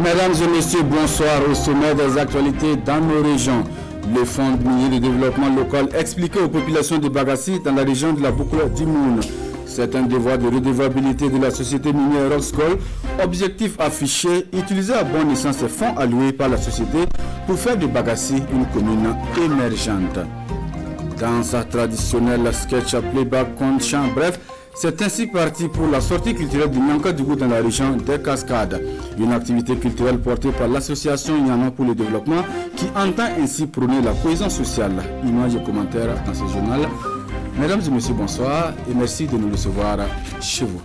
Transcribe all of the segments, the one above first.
Mesdames et messieurs, bonsoir. Au sommet des actualités dans nos régions. Le Fonds minier de développement local expliqué aux populations de Bagassi dans la région de la boucle du Moun. C'est un devoir de redevabilité de la société minière Roxgold. Objectif affiché, utiliser à bon escient ces fonds alloués par la société pour faire de Bagassi une commune émergente. Dans sa traditionnelle sketch playback contre chant, bref, c'est ainsi parti pour la sortie culturelle du Nyankadougou dans la région des Cascades. Une activité culturelle portée par l'association Yana pour le développement qui entend ainsi prôner la cohésion sociale. Images et commentaires dans ce journal. Mesdames et messieurs, bonsoir et merci de nous recevoir chez vous.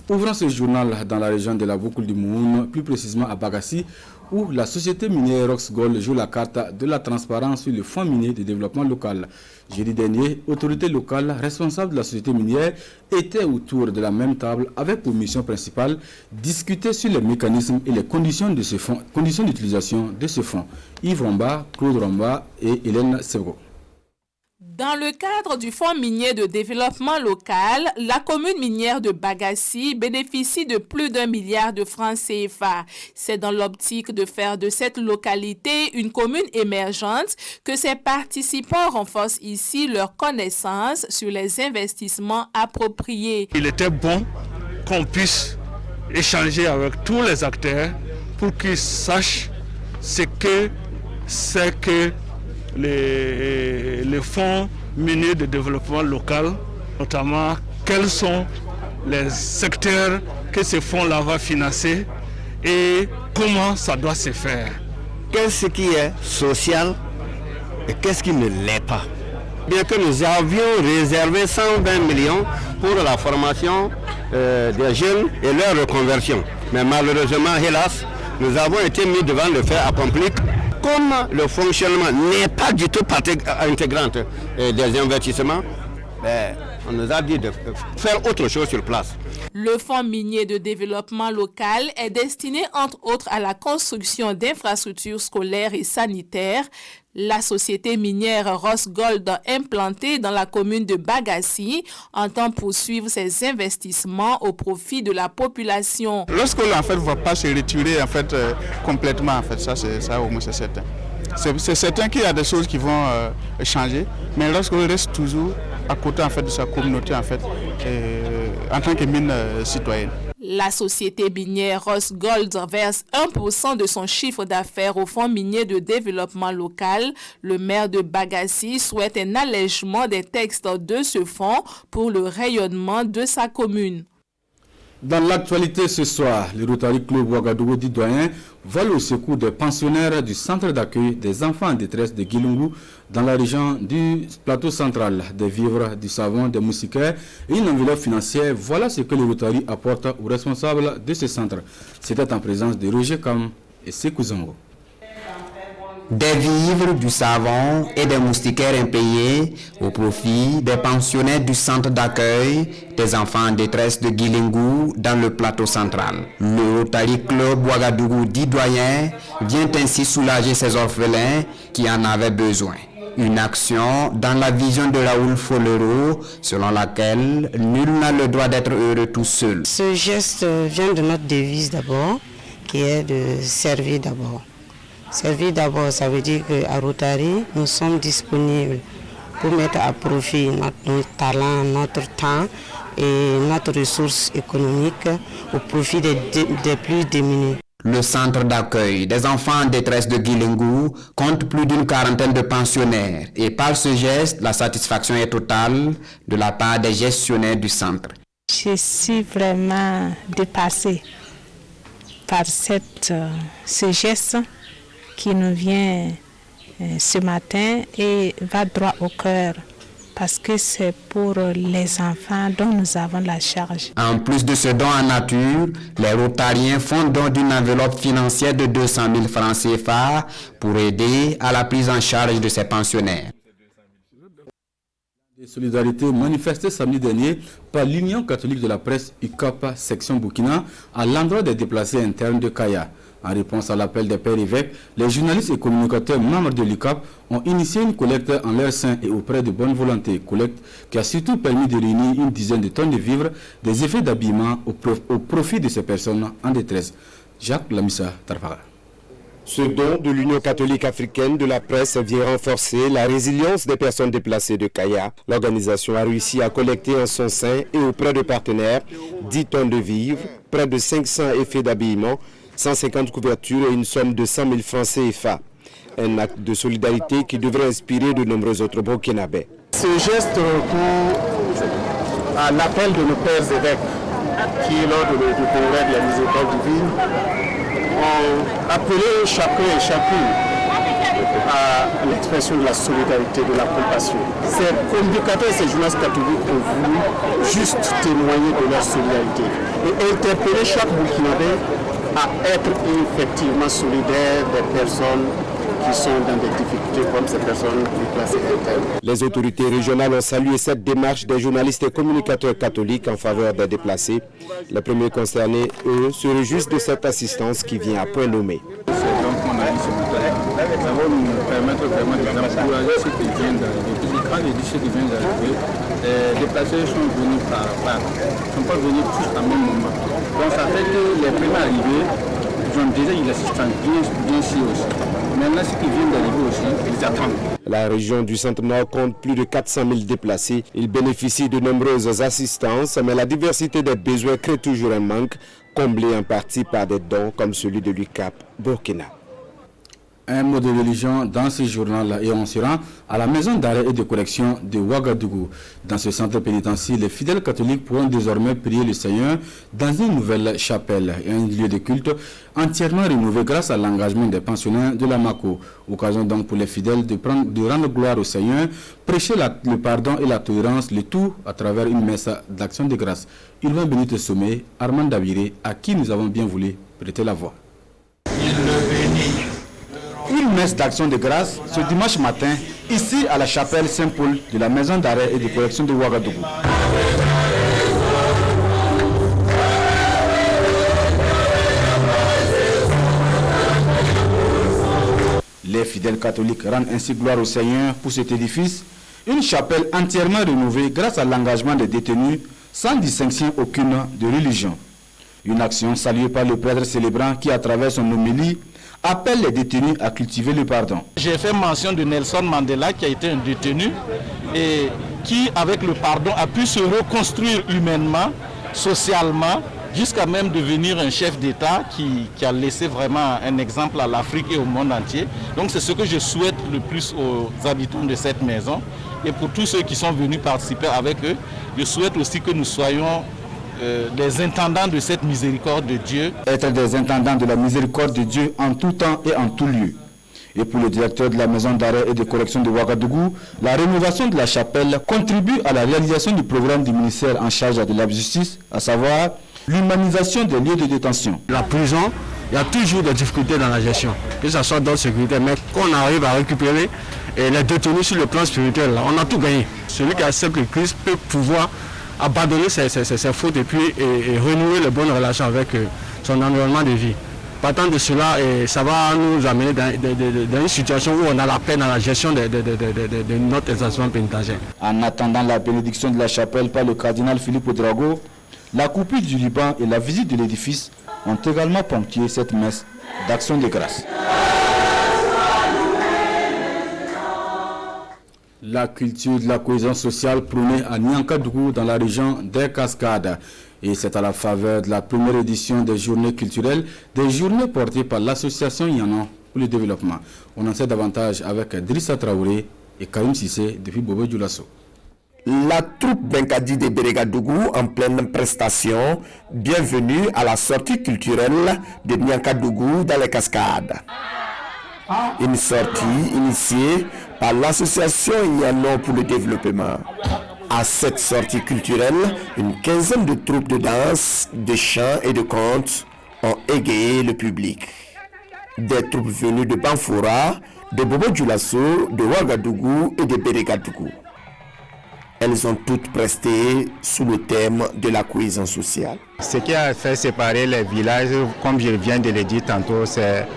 Ouvrons ce journal dans la région de la boucle du Moun, plus précisément à Bagassi, où la société minière Roxgold joue la carte de la transparence sur le fonds minier de développement local. Jeudi dernier, autorités locales responsables de la société minière étaient autour de la même table avec pour mission principale discuter sur les mécanismes et les conditions de ce fonds, conditions d'utilisation de ce fonds. Yves Romba, Claude Romba et Hélène Sego. Dans le cadre du Fonds minier de développement local, la commune minière de Bagassi bénéficie de plus d'1 milliard de francs CFA. C'est dans l'optique de faire de cette localité une commune émergente que ses participants renforcent ici leur connaissance sur les investissements appropriés. Il était bon qu'on puisse échanger avec tous les acteurs pour qu'ils sachent ce que c'est que les fonds miniers de développement local, notamment quels sont les secteurs que ces fonds-là vont financer et comment ça doit se faire. Qu'est-ce qui est social et qu'est-ce qui ne l'est pas. Bien que nous avions réservé 120 millions pour la formation des jeunes et leur reconversion. Mais malheureusement, hélas, nous avons été mis devant le fait accompli. Comme le fonctionnement n'est pas du tout partie intégrante des investissements, on nous a dit de faire autre chose sur place. Le Fonds minier de développement local est destiné entre autres à la construction d'infrastructures scolaires et sanitaires. La société minière Roxgold implantée dans la commune de Bagassi entend poursuivre ses investissements au profit de la population. Lorsqu'on ne va pas se retirer complètement, ça au moins c'est certain. C'est certain qu'il y a des choses qui vont changer, mais lorsqu'on reste toujours à côté de sa communauté en tant que mine citoyenne. La société minière Roxgold verse 1% de son chiffre d'affaires au Fonds minier de développement local. Le maire de Bagassi souhaite un allègement des textes de ce fonds pour le rayonnement de sa commune. Dans l'actualité ce soir, le Rotary Club Ouagadougou d'Idoyen vole au secours des pensionnaires du centre d'accueil des enfants en détresse de Guilungu dans la région du plateau central. Des vivres, du savon, des moustiquaires et une enveloppe financière. Voilà ce que le Rotary apporte aux responsables de ce centre. C'était en présence de Roger Kam et Sekou Zango. Des vivres, du savon et des moustiquaires impayés au profit des pensionnaires du centre d'accueil des enfants en détresse de Guilungu dans le plateau central. Le Rotary Club Ouagadougou d'Idoyen vient ainsi soulager ces orphelins qui en avaient besoin. Une action dans la vision de Raoul Folero, selon laquelle nul n'a le droit d'être heureux tout seul. Ce geste vient de notre devise d'abord, qui est de servir d'abord. Servir d'abord, ça veut dire qu'à Rotary, nous sommes disponibles pour mettre à profit notre talent, notre temps et notre ressource économique au profit des plus démunis. Le centre d'accueil des enfants en détresse de Guilungu compte plus d'une quarantaine de pensionnaires et par ce geste, la satisfaction est totale de la part des gestionnaires du centre. Je suis vraiment dépassée par ce geste qui nous vient ce matin et va droit au cœur parce que c'est pour les enfants dont nous avons la charge. En plus de ce don en nature, les Rotariens font don d'une enveloppe financière de 200 000 francs CFA pour aider à la prise en charge de ces pensionnaires. Solidarité manifestée samedi dernier par l'Union catholique de la presse UCAP section Burkina à l'endroit des déplacés internes de Kaya. En réponse à l'appel des pères évêques, les journalistes et communicateurs membres de l'UCAP ont initié une collecte en leur sein et auprès de bonne volonté. Collecte qui a surtout permis de réunir une dizaine de tonnes de vivres, des effets d'habillement au profit de ces personnes en détresse. Jacques Lamissa Tarfara. Ce don de l'Union catholique africaine de la presse vient renforcer la résilience des personnes déplacées de Kaya. L'organisation a réussi à collecter en son sein et auprès de partenaires 10 tonnes de vivres, près de 500 effets d'habillement, 150 couvertures et une somme de 100 000 francs CFA. Un acte de solidarité qui devrait inspirer de nombreux autres Burkinabés. Ce geste à l'appel de nos pères évêques qui, lors du congrès de la miséricorde divine, ont appelé chacun et chacune à l'expression de la solidarité, de la compassion. Ces communicateurs et ces journalistes catholiques ont voulu juste témoigner de leur solidarité et interpeller chaque Burkinabé à être effectivement solidaire des personnes qui sont dans des difficultés comme ces personnes déplacées internes. Les autorités régionales ont salué cette démarche des journalistes et communicateurs catholiques en faveur des déplacés. Les premiers concernés, eux, se réjouissent de cette assistance qui vient à point nommé. C'est donc mon avis ce matin. Ça va nous permettre vraiment d'encourager ceux qui viennent d'arriver. Puis quand les déchets qui viennent d'arriver, les déplacés sont venus par part. Ils ne sont pas venus tous à même moment. Donc ça fait que les premiers arrivés, ils ont déjà une assistance bien sûr aussi. Maintenant, ceux qui viennent d'arriver aussi, ils attendent. La région du Centre-Nord compte plus de 400 000 déplacés. Ils bénéficient de nombreuses assistances, mais la diversité des besoins crée toujours un manque, comblé en partie par des dons comme celui de l'UCAP Burkina. Un mot de religion dans ce journal et on se rend à la maison d'arrêt et de correction de Ouagadougou. Dans ce centre pénitentiaire, les fidèles catholiques pourront désormais prier le Seigneur dans une nouvelle chapelle et un lieu de culte entièrement rénové grâce à l'engagement des pensionnaires de la MACO. Occasion donc pour les fidèles de rendre gloire au Seigneur, prêcher le pardon et la tolérance, le tout à travers une messe d'action de grâce. Yvan Benito Sommet, Armand Daviré, à qui nous avons bien voulu prêter la voix. Une messe d'action de grâce ce dimanche matin, ici à la chapelle Saint-Paul de la maison d'arrêt et de correction de Ouagadougou. Les fidèles catholiques rendent ainsi gloire au Seigneur pour cet édifice, une chapelle entièrement rénovée grâce à l'engagement des détenus sans distinction aucune de religion. Une action saluée par le prêtre célébrant qui, à travers son homélie, appelle les détenus à cultiver le pardon. J'ai fait mention de Nelson Mandela qui a été un détenu et qui, avec le pardon, a pu se reconstruire humainement, socialement, jusqu'à même devenir un chef d'État qui a laissé vraiment un exemple à l'Afrique et au monde entier. Donc c'est ce que je souhaite le plus aux habitants de cette maison. Et pour tous ceux qui sont venus participer avec eux, je souhaite aussi que nous soyons des intendants de cette miséricorde de Dieu. Être des intendants de la miséricorde de Dieu en tout temps et en tout lieu. Et pour le directeur de la maison d'arrêt et de correction de Ouagadougou, la rénovation de la chapelle contribue à la réalisation du programme du ministère en charge de la justice, à savoir l'humanisation des lieux de détention. La prison, il y a toujours des difficultés dans la gestion, que ce soit dans la sécurité, mais qu'on arrive à récupérer les détenus sur le plan spirituel, là, on a tout gagné. Celui qui accepte le Christ peut pouvoir abandonner ses fautes et puis renouer les bonnes relations avec son environnement de vie. Partant de cela, ça va nous amener dans une situation où on a la paix dans la gestion de notre établissement pénitentiaire. En attendant la bénédiction de la chapelle par le cardinal Philippe Ouedraogo, la coupure du Liban et la visite de l'édifice ont également ponctué cette messe d'action de grâce. La culture de la cohésion sociale prônée à Niankadougou dans la région des Cascades. Et c'est à la faveur de la première édition des journées culturelles, des journées portées par l'association Yanan pour le développement. On en sait davantage avec Drissa Traoré et Karim Sissé depuis Bobo Dioulasso. La troupe Benkadi de Bérégadougou en pleine prestation, bienvenue à la sortie culturelle de Niankadougou dans les Cascades. Une sortie initiée par l'association Yanan pour le développement. À cette sortie culturelle, une quinzaine de troupes de danse, de chants et de contes ont égayé le public. Des troupes venues de Banfoura, de Bobo Dioulasso, de Ouagadougou et de Bérégadougou. Elles ont toutes presté sous le thème de la cohésion sociale. Ce qui a fait séparer les villages, comme je viens de le dire tantôt, c'est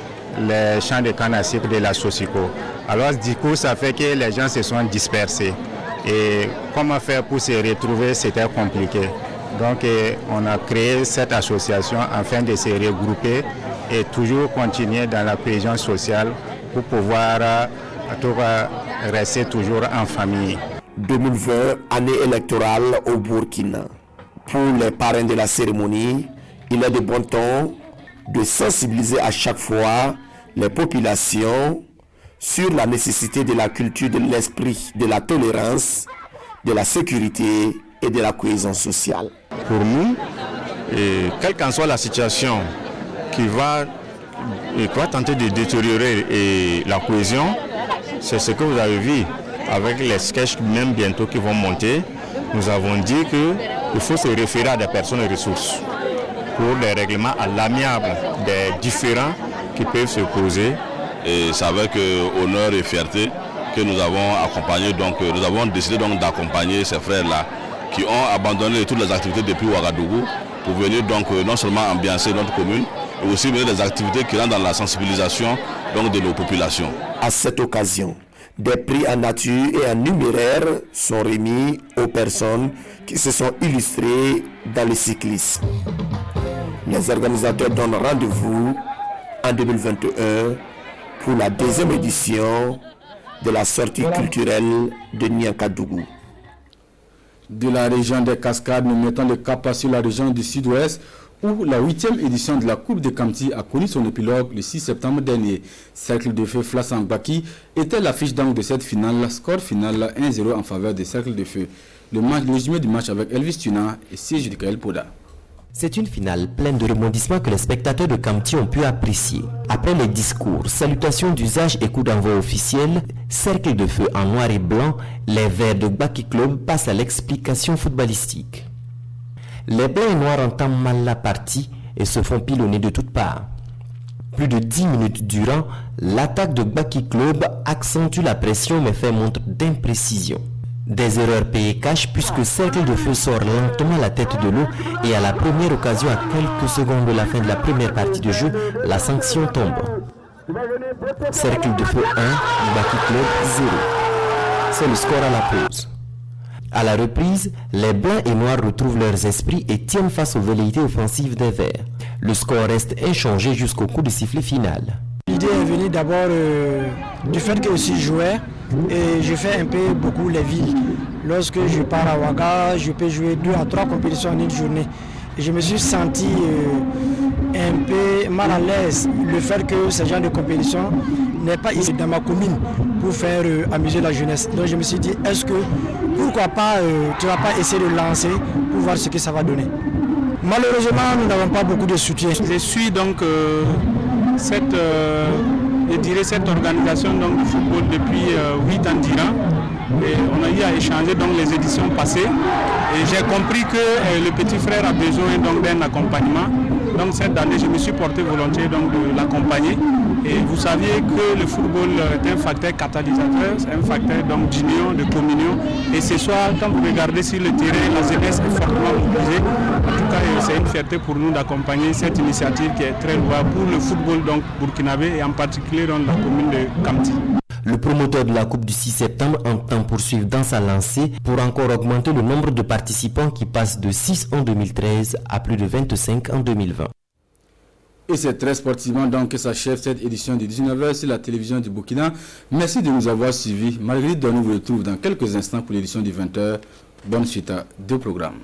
les champs de canne à sucre de la Sosico. Alors du coup, ça fait que les gens se sont dispersés. Et comment faire pour se retrouver, c'était compliqué. Donc on a créé cette association afin de se regrouper et toujours continuer dans la cohésion sociale pour pouvoir rester toujours en famille. 2020, année électorale au Burkina. Pour les parrains de la cérémonie, il est de bon ton de sensibiliser à chaque fois les populations sur la nécessité de la culture de l'esprit, de la tolérance, de la sécurité et de la cohésion sociale. Pour nous, quelle qu'en soit la situation qui va tenter de détériorer la cohésion, c'est ce que vous avez vu avec les sketchs même bientôt qui vont monter. Nous avons dit qu'il faut se référer à des personnes ressources pour des règlements à l'amiable des différends qui peuvent se poser. Et c'est avec honneur et fierté que nous avons accompagné, donc nous avons décidé donc d'accompagner ces frères-là qui ont abandonné toutes les activités depuis Ouagadougou pour venir donc non seulement ambiancer notre commune, mais aussi mener des activités qui rentrent dans la sensibilisation donc de nos populations. À cette occasion, des prix en nature et en numéraire sont remis aux personnes qui se sont illustrées dans le cyclisme. Les organisateurs donnent rendez-vous en 2021 pour la deuxième édition de la sortie culturelle de Niankadougou. De la région des Cascades, nous mettons le cap sur la région du Sud-Ouest où la 8e édition de la Coupe de Kamti a connu son épilogue le 6 septembre dernier. Cercle de Feu Flassan Baki était l'affiche d'angle de cette finale, score final 1-0 en faveur des Cercles de Feu. Le résumé du match avec Elvis Tuna et Siege de Kael Poda. C'est une finale pleine de rebondissements que les spectateurs de Kamti ont pu apprécier. Après les discours, salutations d'usage et coups d'envoi officiels, Cercle de Feu en noir et blanc, les Verts de Baki Club passent à l'explication footballistique. Les blancs et noirs entament mal la partie et se font pilonner de toutes parts. Plus de 10 minutes durant, l'attaque de Baki Club accentue la pression mais fait montre d'imprécision. Des erreurs payées cash puisque Cercle de Feu sort lentement la tête de l'eau et à la première occasion, à quelques secondes de la fin de la première partie de jeu, la sanction tombe. Cercle de Feu 1, Baki Club 0. C'est le score à la pause. À la reprise, les blancs et noirs retrouvent leurs esprits et tiennent face aux velléités offensives des Verts. Le score reste inchangé jusqu'au coup de sifflet final. L'idée est venue d'abord du fait que je suis joueur et je fais un peu beaucoup les villes. Lorsque je pars à Ouaga, je peux jouer 2 à 3 compétitions en une journée. Et je me suis senti un peu mal à l'aise le fait que ce genre de compétition n'est pas ici dans ma commune pour faire amuser la jeunesse. Donc je me suis dit, pourquoi pas, tu ne vas pas essayer de lancer pour voir ce que ça va donner. Malheureusement, nous n'avons pas beaucoup de soutien. Je suis donc cette organisation donc, du football depuis 8 ans durant. Et on a eu à échanger donc, les éditions passées. Et j'ai compris que le petit frère a besoin donc, d'un accompagnement. Donc cette année, je me suis porté volontiers donc, de l'accompagner. Et vous saviez que le football est un facteur catalysateur, c'est un facteur donc, d'union, de communion. Et ce soir, quand vous regardez sur le terrain, la jeunesse est fortement mobilisée. En tout cas, c'est une fierté pour nous d'accompagner cette initiative qui est très louable pour le football donc, burkinabé et en particulier dans la commune de Kamti. Le promoteur de la Coupe du 6 septembre entend poursuivre dans sa lancée pour encore augmenter le nombre de participants qui passe de 6 en 2013 à plus de 25 en 2020. Et c'est très sportivement donc que s'achève cette édition de 19h sur la télévision du Burkina. Merci de nous avoir suivis. Marguerite Donou vous retrouve dans quelques instants pour l'édition du 20h. Bonne suite à 2 programmes.